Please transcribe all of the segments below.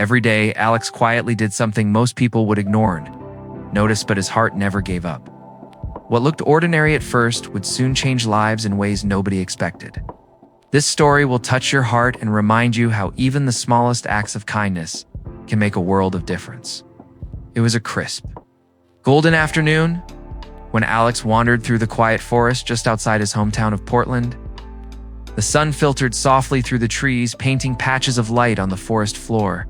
Every day, Alex quietly did something most people would ignore, notice, but his heart never gave up. What looked ordinary at first would soon change lives in ways nobody expected. This story will touch your heart and remind you how even the smallest acts of kindness can make a world of difference. It was a crisp, golden afternoon when Alex wandered through the quiet forest just outside his hometown of Portland. The sun filtered softly through the trees, painting patches of light on the forest floor.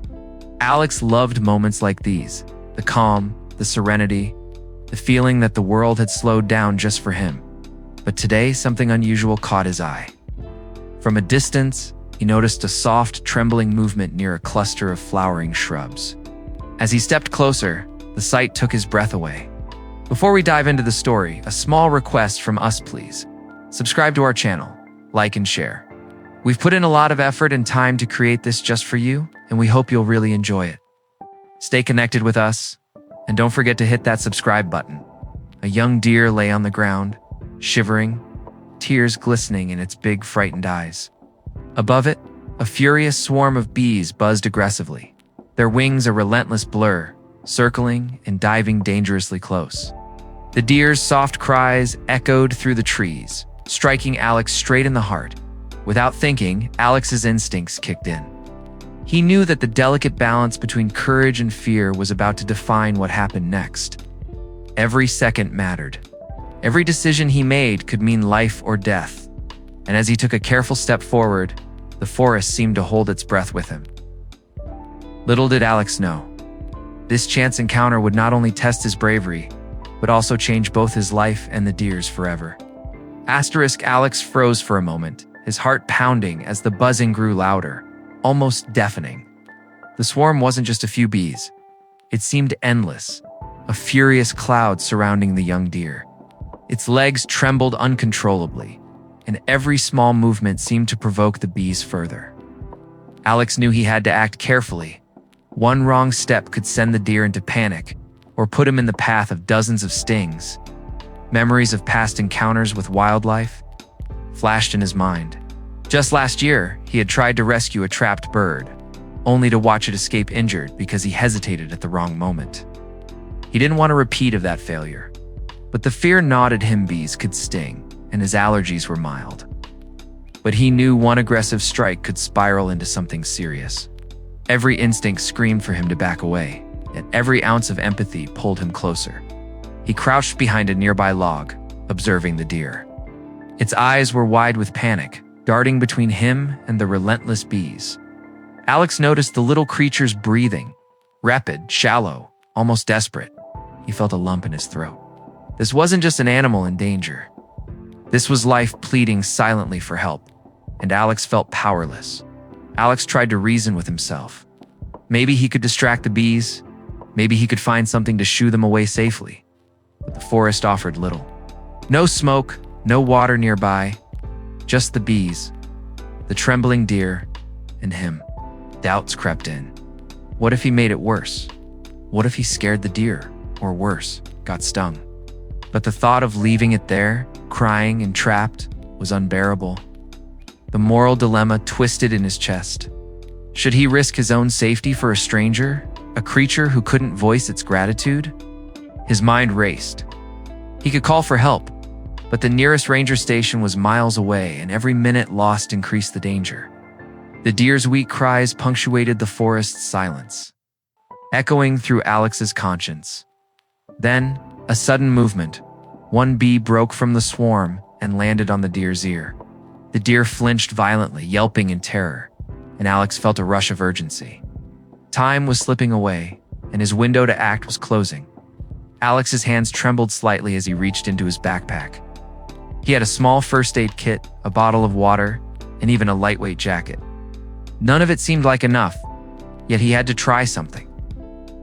Alex loved moments like these, the calm, the serenity, the feeling that the world had slowed down just for him. But today, something unusual caught his eye. From a distance, he noticed a soft, trembling movement near a cluster of flowering shrubs. As he stepped closer, the sight took his breath away. Before we dive into the story, a small request from us, please. Subscribe to our channel, like and share. We've put in a lot of effort and time to create this just for you, and we hope you'll really enjoy it. Stay connected with us, and don't forget to hit that subscribe button. A young deer lay on the ground, shivering, tears glistening in its big, frightened eyes. Above it, a furious swarm of bees buzzed aggressively, their wings a relentless blur, circling and diving dangerously close. The deer's soft cries echoed through the trees, striking Alex straight in the heart. Without thinking, Alex's instincts kicked in. He knew that the delicate balance between courage and fear was about to define what happened next. Every second mattered. Every decision he made could mean life or death. And as he took a careful step forward, the forest seemed to hold its breath with him. Little did Alex know, this chance encounter would not only test his bravery, but also change both his life and the deer's forever. Alex froze for a moment, his heart pounding as the buzzing grew louder, almost deafening. The swarm wasn't just a few bees. It seemed endless, a furious cloud surrounding the young deer. Its legs trembled uncontrollably, and every small movement seemed to provoke the bees further. Alex knew he had to act carefully. One wrong step could send the deer into panic or put him in the path of dozens of stings. Memories of past encounters with wildlife flashed in his mind. Just last year, he had tried to rescue a trapped bird, only to watch it escape injured because he hesitated at the wrong moment. He didn't want a repeat of that failure, but the fear gnawed at him. Bees could sting, and his allergies were mild. But he knew one aggressive strike could spiral into something serious. Every instinct screamed for him to back away, and every ounce of empathy pulled him closer. He crouched behind a nearby log, observing the deer. Its eyes were wide with panic, darting between him and the relentless bees. Alex noticed the little creature's breathing, rapid, shallow, almost desperate. He felt a lump in his throat. This wasn't just an animal in danger. This was life pleading silently for help, and Alex felt powerless. Alex tried to reason with himself. Maybe he could distract the bees. Maybe he could find something to shoo them away safely. But the forest offered little. No smoke, no water nearby, just the bees, the trembling deer, and him. Doubts crept in. What if he made it worse? What if he scared the deer, or worse, got stung? But the thought of leaving it there, crying and trapped, was unbearable. The moral dilemma twisted in his chest. Should he risk his own safety for a stranger, a creature who couldn't voice its gratitude? His mind raced. He could call for help, but the nearest ranger station was miles away, and every minute lost increased the danger. The deer's weak cries punctuated the forest's silence, echoing through Alex's conscience. Then, a sudden movement. One bee broke from the swarm and landed on the deer's ear. The deer flinched violently, yelping in terror, and Alex felt a rush of urgency. Time was slipping away, and his window to act was closing. Alex's hands trembled slightly as he reached into his backpack. He had a small first aid kit, a bottle of water, and even a lightweight jacket. None of it seemed like enough, yet he had to try something.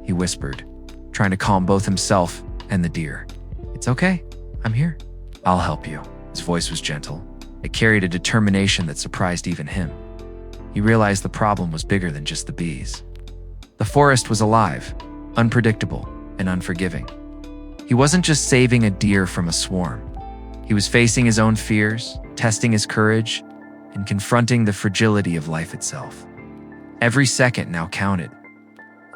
He whispered, trying to calm both himself and the deer. "It's okay, I'm here. I'll help you." His voice was gentle. It carried a determination that surprised even him. He realized the problem was bigger than just the bees. The forest was alive, unpredictable, and unforgiving. He wasn't just saving a deer from a swarm. He was facing his own fears, testing his courage, and confronting the fragility of life itself. Every second now counted,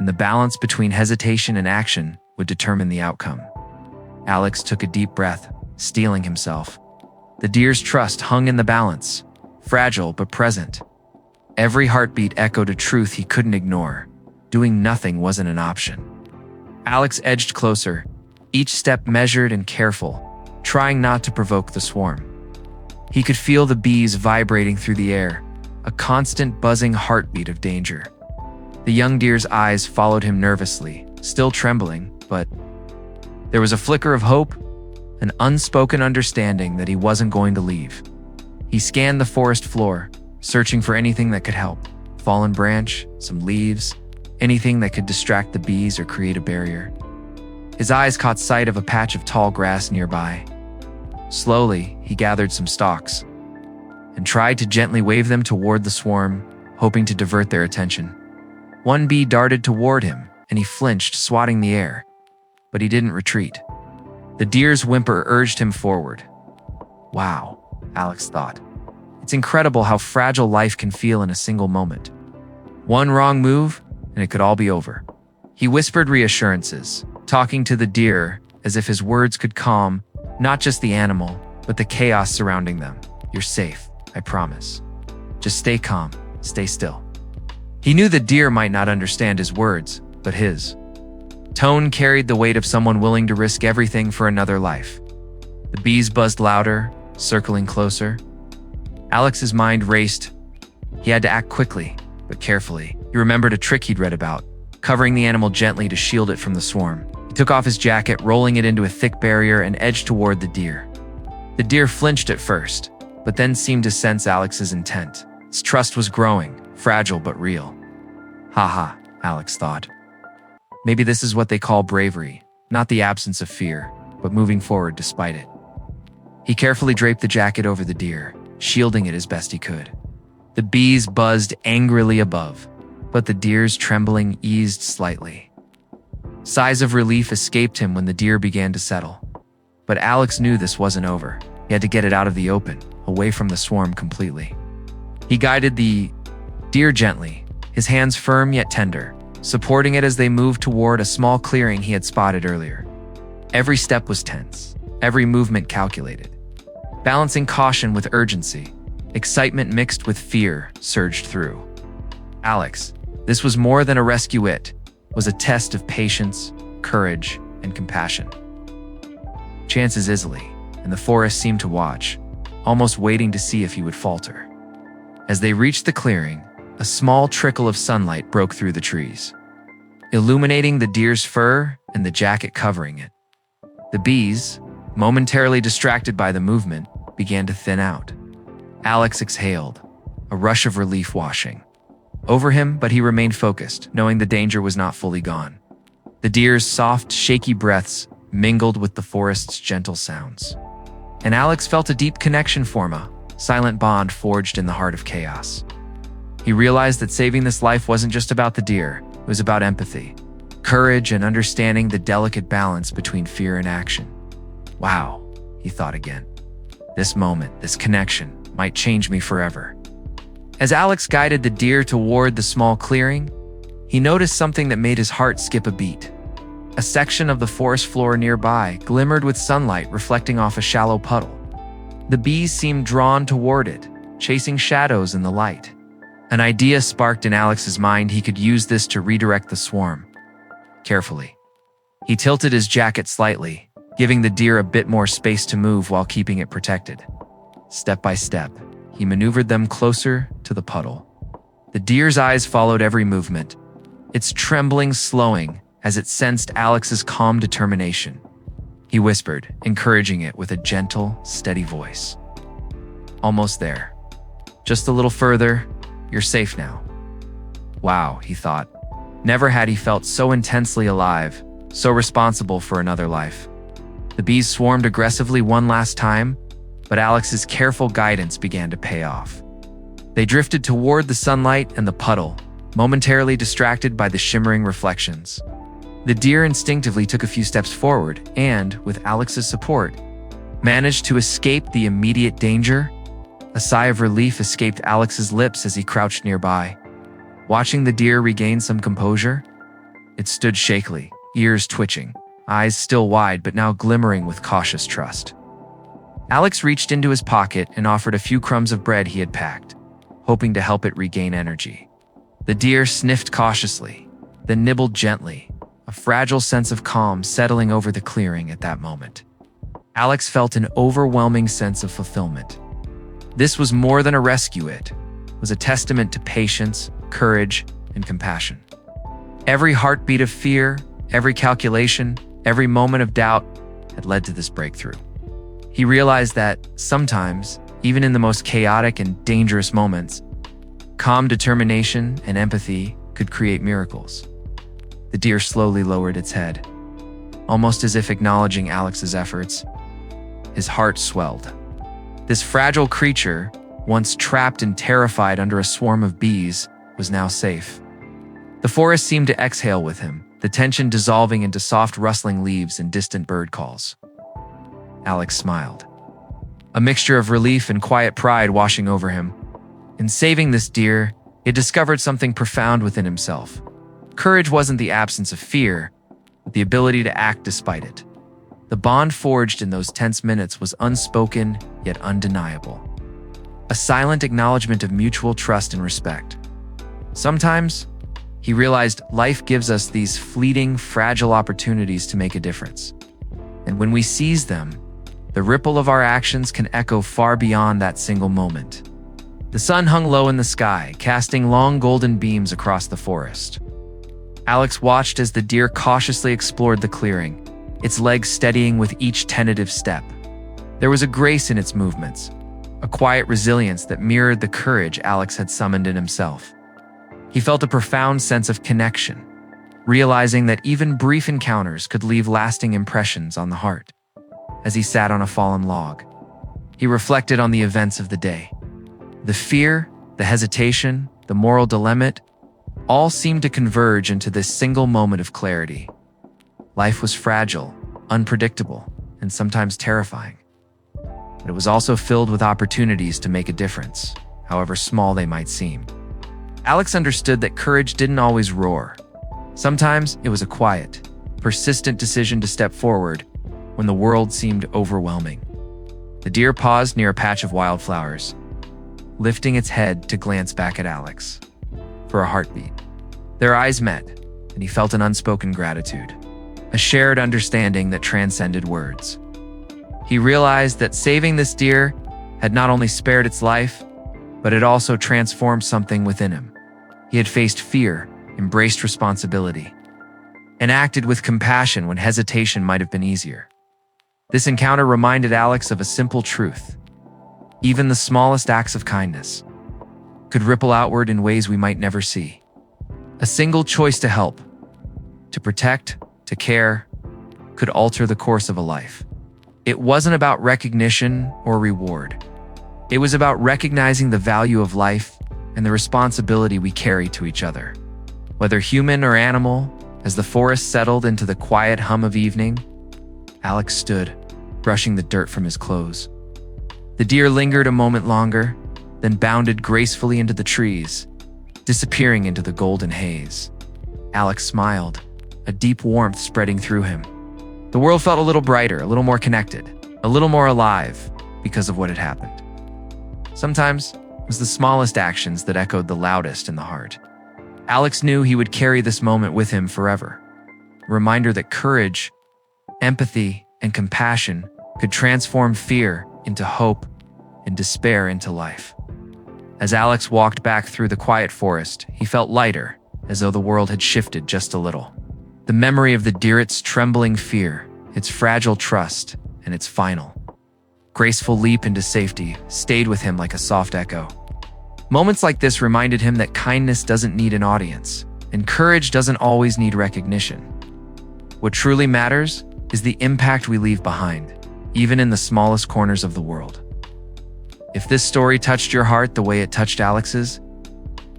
and the balance between hesitation and action would determine the outcome. Alex took a deep breath, steeling himself. The deer's trust hung in the balance, fragile but present. Every heartbeat echoed a truth he couldn't ignore. Doing nothing wasn't an option. Alex edged closer, each step measured and careful, trying not to provoke the swarm. He could feel the bees vibrating through the air, a constant buzzing heartbeat of danger. The young deer's eyes followed him nervously, still trembling, but there was a flicker of hope, an unspoken understanding that he wasn't going to leave. He scanned the forest floor, searching for anything that could help. Fallen branch, some leaves, anything that could distract the bees or create a barrier. His eyes caught sight of a patch of tall grass nearby. Slowly, he gathered some stalks and tried to gently wave them toward the swarm, hoping to divert their attention. One bee darted toward him, and he flinched, swatting the air. But he didn't retreat. The deer's whimper urged him forward. Wow, Alex thought. It's incredible how fragile life can feel in a single moment. One wrong move, and it could all be over. He whispered reassurances, talking to the deer as if his words could calm not just the animal, but the chaos surrounding them. You're safe, I promise. Just stay calm, stay still. He knew the deer might not understand his words, but his tone carried the weight of someone willing to risk everything for another life. The bees buzzed louder, circling closer. Alex's mind raced. He had to act quickly, but carefully. He remembered a trick he'd read about, covering the animal gently to shield it from the swarm. He took off his jacket, rolling it into a thick barrier, and edged toward the deer. The deer flinched at first, but then seemed to sense Alex's intent. His trust was growing, fragile but real. Haha, Alex thought. Maybe this is what they call bravery, not the absence of fear, but moving forward despite it. He carefully draped the jacket over the deer, shielding it as best he could. The bees buzzed angrily above, but the deer's trembling eased slightly. Sighs of relief escaped him when the deer began to settle. But Alex knew this wasn't over. He had to get it out of the open, away from the swarm completely. He guided the deer gently, his hands firm yet tender, supporting it as they moved toward a small clearing he had spotted earlier. Every step was tense, every movement calculated. Balancing caution with urgency, excitement mixed with fear surged through. Alex, this was more than a rescue. It was a test of patience, courage, and compassion. Chances easily, and the forest seemed to watch, almost waiting to see if he would falter. As they reached the clearing, a small trickle of sunlight broke through the trees, illuminating the deer's fur and the jacket covering it. The bees, momentarily distracted by the movement, began to thin out. Alex exhaled, a rush of relief washing over him, but he remained focused, knowing the danger was not fully gone. The deer's soft, shaky breaths mingled with the forest's gentle sounds. And Alex felt a deep connection form, a silent bond forged in the heart of chaos. He realized that saving this life wasn't just about the deer, it was about empathy, courage, and understanding the delicate balance between fear and action. Wow, he thought again. This moment, this connection, might change me forever. As Alex guided the deer toward the small clearing, he noticed something that made his heart skip a beat. A section of the forest floor nearby glimmered with sunlight reflecting off a shallow puddle. The bees seemed drawn toward it, chasing shadows in the light. An idea sparked in Alex's mind. He could use this to redirect the swarm. Carefully, he tilted his jacket slightly, giving the deer a bit more space to move while keeping it protected. Step by step, he maneuvered them closer to the puddle. The deer's eyes followed every movement, its trembling slowing as it sensed Alex's calm determination. He whispered, encouraging it with a gentle, steady voice. Almost there. Just a little further. You're safe now. Wow, he thought. Never had he felt so intensely alive, so responsible for another life. The bees swarmed aggressively one last time, but Alex's careful guidance began to pay off. They drifted toward the sunlight and the puddle, momentarily distracted by the shimmering reflections. The deer instinctively took a few steps forward and, with Alex's support, managed to escape the immediate danger. A sigh of relief escaped Alex's lips as he crouched nearby, watching the deer regain some composure. It stood shakily, ears twitching, eyes still wide but now glimmering with cautious trust. Alex reached into his pocket and offered a few crumbs of bread he had packed, hoping to help it regain energy. The deer sniffed cautiously, then nibbled gently, a fragile sense of calm settling over the clearing at that moment. Alex felt an overwhelming sense of fulfillment. This was more than a rescue, it was a testament to patience, courage, and compassion. Every heartbeat of fear, every calculation, every moment of doubt had led to this breakthrough. He realized that sometimes, even in the most chaotic and dangerous moments, calm determination and empathy could create miracles. The deer slowly lowered its head, almost as if acknowledging Alex's efforts. His heart swelled. This fragile creature, once trapped and terrified under a swarm of bees, was now safe. The forest seemed to exhale with him, the tension dissolving into soft rustling leaves and distant bird calls. Alex smiled, a mixture of relief and quiet pride washing over him. In saving this deer, he had discovered something profound within himself. Courage wasn't the absence of fear, but the ability to act despite it. The bond forged in those tense minutes was unspoken yet undeniable. A silent acknowledgement of mutual trust and respect. Sometimes, he realized life gives us these fleeting, fragile opportunities to make a difference. And when we seize them, the ripple of our actions can echo far beyond that single moment. The sun hung low in the sky, casting long golden beams across the forest. Alex watched as the deer cautiously explored the clearing, its legs steadying with each tentative step. There was a grace in its movements, a quiet resilience that mirrored the courage Alex had summoned in himself. He felt a profound sense of connection, realizing that even brief encounters could leave lasting impressions on the heart. As he sat on a fallen log, he reflected on the events of the day. The fear, the hesitation, the moral dilemma, all seemed to converge into this single moment of clarity. Life was fragile, unpredictable, and sometimes terrifying. But it was also filled with opportunities to make a difference, however small they might seem. Alex understood that courage didn't always roar. Sometimes it was a quiet, persistent decision to step forward when the world seemed overwhelming. The deer paused near a patch of wildflowers, lifting its head to glance back at Alex. For a heartbeat. Their eyes met, and he felt an unspoken gratitude, a shared understanding that transcended words. He realized that saving this deer had not only spared its life, but it also transformed something within him. He had faced fear, embraced responsibility, and acted with compassion when hesitation might have been easier. This encounter reminded Alex of a simple truth. Even the smallest acts of kindness could ripple outward in ways we might never see. A single choice to help, to protect, to care, could alter the course of a life. It wasn't about recognition or reward. It was about recognizing the value of life and the responsibility we carry to each other. Whether human or animal, as the forest settled into the quiet hum of evening, Alex stood, brushing the dirt from his clothes. The deer lingered a moment longer, then bounded gracefully into the trees, disappearing into the golden haze. Alex smiled, a deep warmth spreading through him. The world felt a little brighter, a little more connected, a little more alive because of what had happened. Sometimes it was the smallest actions that echoed the loudest in the heart. Alex knew he would carry this moment with him forever. A reminder that courage, empathy, and compassion could transform fear into hope and despair into life. As Alex walked back through the quiet forest, he felt lighter, as though the world had shifted just a little. The memory of the deer's trembling fear, its fragile trust, and its final, graceful leap into safety stayed with him like a soft echo. Moments like this reminded him that kindness doesn't need an audience, and courage doesn't always need recognition. What truly matters is the impact we leave behind, even in the smallest corners of the world. If this story touched your heart the way it touched Alex's,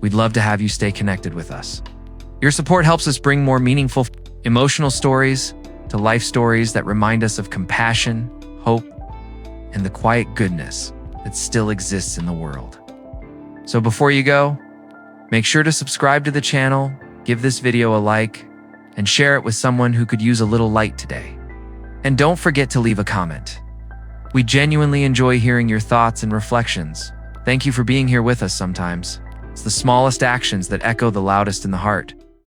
we'd love to have you stay connected with us. Your support helps us bring more meaningful, emotional stories to life stories that remind us of compassion, hope, and the quiet goodness that still exists in the world. So before you go, make sure to subscribe to the channel, give this video a like, and share it with someone who could use a little light today. And don't forget to leave a comment. We genuinely enjoy hearing your thoughts and reflections. Thank you for being here with us sometimes. It's the smallest actions that echo the loudest in the heart.